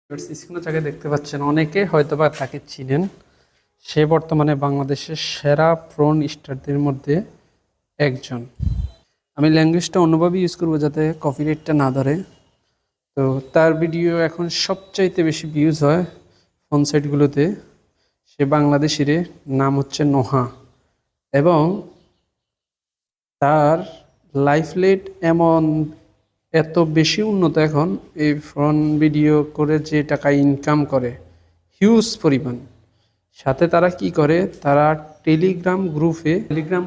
স্ক্রিনে যাকে দেখতে পাচ্ছেন অনেকে হয়তোবা তাকে চিনেন। সে বর্তমানে বাংলাদেশের সেরা ফ্রন স্টারদের মধ্যে একজন। আমি ল্যাঙ্গুয়েজটা অন্যভাবে ইউজ করবো যাতে কপিরাইটটা না ধরে। তো তার ভিডিও এখন সবচাইতে বেশি ভিউজ হয় ফোন সাইটগুলোতে। সে বাংলাদেশিরে, নাম হচ্ছে নোহা, এবং তার লাইফ লেট এত বেশি উন্নত এখন, এই ফোন ভিডিও করে যে টাকা ইনকাম করে হিউজ পরিমাণ। সাথে তারা কি করে, তারা টেলিগ্রাম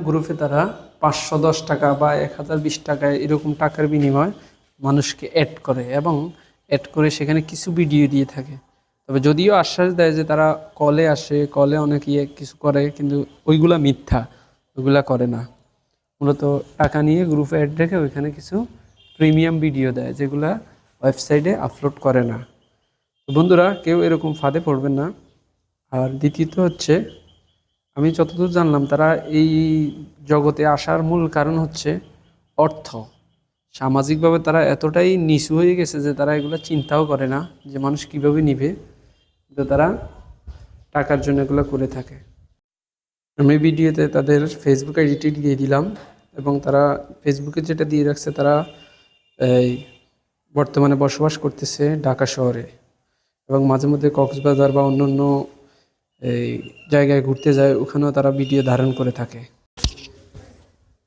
গ্রুপে তারা 510 টাকা বা 1020 টাকা এরকম টাকার বিনিময়ে মানুষকে অ্যাড করে, এবং অ্যাড করে সেখানে কিছু ভিডিও দিয়ে থাকে। তবে যদিও আশ্বাস দেয় যে তারা কলে আসে, কলে অনেক কিছু করে, কিন্তু ওইগুলা মিথ্যা, ওইগুলা করে না। মূলত টাকা নিয়ে গ্রুপে অ্যাড রেখে ওইখানে কিছু প্রিমিয়াম ভিডিও দেয় যেগুলা ওয়েবসাইটে আপলোড করে না। তো বন্ধুরা, কেউ এরকম ফাঁদে পড়বেন না। আর দ্বিতীয়ত হচ্ছে, আমি যতদূর জানলাম তারা এই জগতে আসার মূল কারণ হচ্ছে অর্থ। সামাজিকভাবে তারা এতটাই নিচু হয়ে গেছে যে তারা এগুলো চিন্তাও করে না যে মানুষ কীভাবে নিবে, কিন্তু তারা টাকার জন্য এগুলো করে থাকে। আমি ভিডিওতে তাদের ফেসবুক আইডিটি দিয়ে দিলাম, এবং তারা ফেসবুকে যেটা দিয়ে রাখছে, তারা এই বর্তমানে বসবাস করতেছে ঢাকা শহরে, এবং মাঝে মধ্যে কক্সবাজার বা অন্যান্য এই জায়গায় ঘুরতে যায়, ওখানেও তারা ভিডিও ধারণ করে থাকে।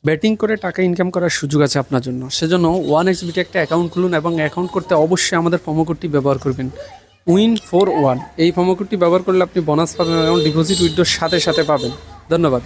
ব্যাটিং করে টাকা ইনকাম করার সুযোগ আছে আপনার জন্য। সেজন্য 1xBet একটা অ্যাকাউন্ট খুলুন, এবং অ্যাকাউন্ট করতে অবশ্যই আমাদের প্রোমো কোডটি ব্যবহার করবেন, win41। এই প্রোমো কোডটি ব্যবহার করলে আপনি বোনাস পাবেন এবং ডিপোজিট উইথড্রর সাথে সাথে পাবেন। ধন্যবাদ।